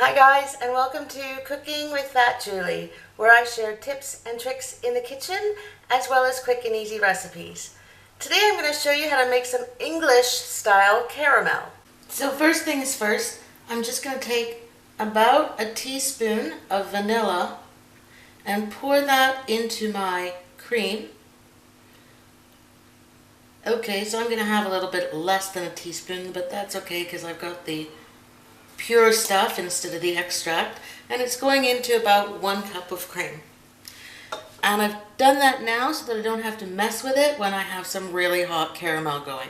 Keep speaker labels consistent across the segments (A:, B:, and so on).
A: Hi guys, and welcome to Cooking with Fat Julie, where I share tips and tricks in the kitchen as well as quick and easy recipes. Today I'm going to show you how to make some English style caramel. So first things first, I'm just going to take about a teaspoon of vanilla and pour that into my cream. Okay, so I'm going to have a little bit less than a teaspoon, but that's okay because I've got the pure stuff instead of the extract, and it's going into about 1 cup of cream. And I've done that now so that I don't have to mess with it when I have some really hot caramel going.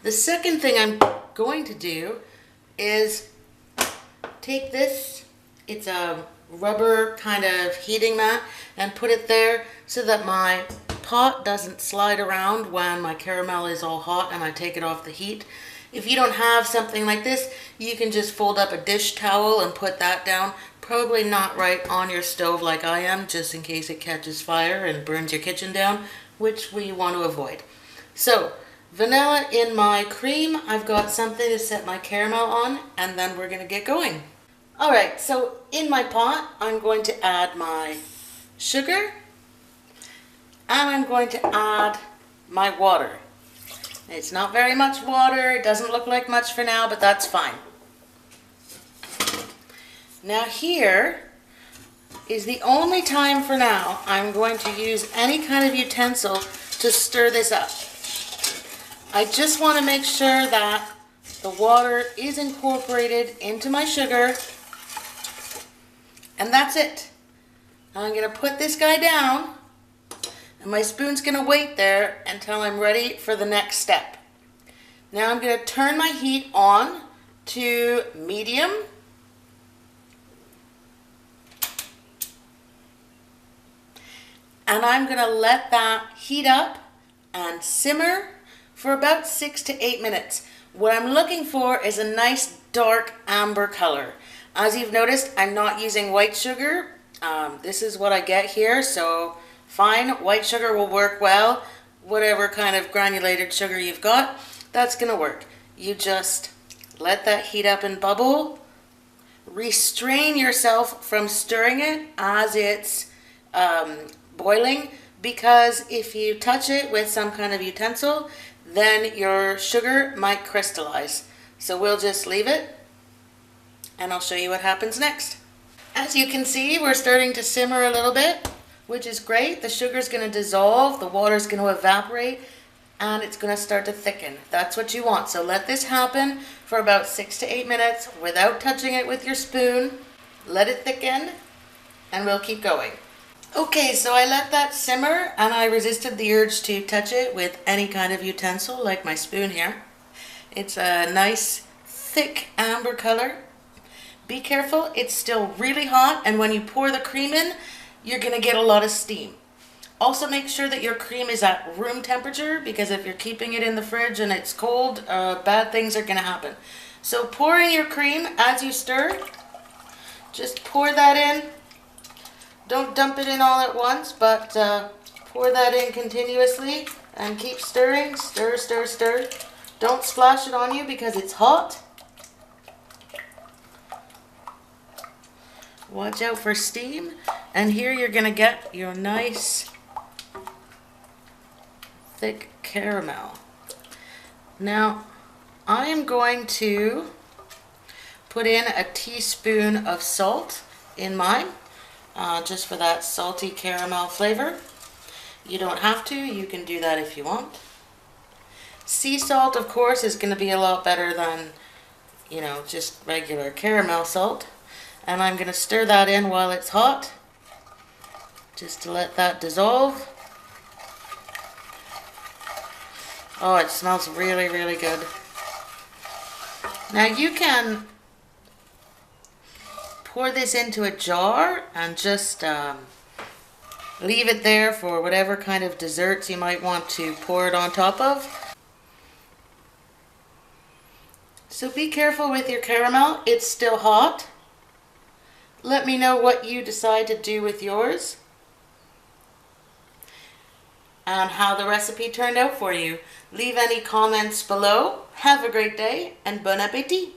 A: The second thing I'm going to do is take this, it's a rubber kind of heating mat, and put it there so that my pot doesn't slide around when my caramel is all hot and I take it off the heat. If you don't have something like this, you can just fold up a dish towel and put that down. Probably not right on your stove like I am, just in case it catches fire and burns your kitchen down, which we want to avoid. So, vanilla in my cream. I've got something to set my caramel on, and then we're going to get going. Alright, so in my pot, I'm going to add my sugar, and I'm going to add my water. It's not very much water, it doesn't look like much for now, but that's fine. Now here is the only time for now I'm going to use any kind of utensil to stir this up. I just want to make sure that the water is incorporated into my sugar, and that's it. I'm going to put this guy down, and my spoon's going to wait there until I'm ready for the next step. Now I'm going to turn my heat on to medium. And I'm going to let that heat up and simmer for about 6 to 8 minutes. What I'm looking for is a nice dark amber color. As you've noticed, I'm not using white sugar. This is what I get here, so fine, white sugar will work well. Whatever kind of granulated sugar you've got, that's going to work. You just let that heat up and bubble. Restrain yourself from stirring it as it's boiling, because if you touch it with some kind of utensil, then your sugar might crystallize. So we'll just leave it, and I'll show you what happens next. As you can see, we're starting to simmer a little bit, which is great. The sugar's going to dissolve, the water's going to evaporate, and it's going to start to thicken. That's what you want. So let this happen for about 6 to 8 minutes without touching it with your spoon. Let it thicken, and we'll keep going. Okay, so I let that simmer, and I resisted the urge to touch it with any kind of utensil, like my spoon here. It's a nice, thick amber color. Be careful, it's still really hot, and when you pour the cream in, you're going to get a lot of steam. Also make sure that your cream is at room temperature, because if you're keeping it in the fridge and it's cold, bad things are going to happen. So pouring your cream as you stir, just pour that in. Don't dump it in all at once, but pour that in continuously and keep stirring. Stir, stir, stir. Don't splash it on you because it's hot. Watch out for steam. And here you're going to get your nice thick caramel. Now, I am going to put in a teaspoon of salt in mine, just for that salty caramel flavor. You don't have to, you can do that if you want. Sea salt, of course, is going to be a lot better than, just regular caramel salt. And I'm going to stir that in while it's hot, just to let that dissolve. Oh, it smells really, really good. Now you can pour this into a jar and just leave it there for whatever kind of desserts you might want to pour it on top of. So be careful with your caramel, it's still hot. Let me know what you decide to do with yours and how the recipe turned out for you. Leave any comments below. Have a great day and bon appetit!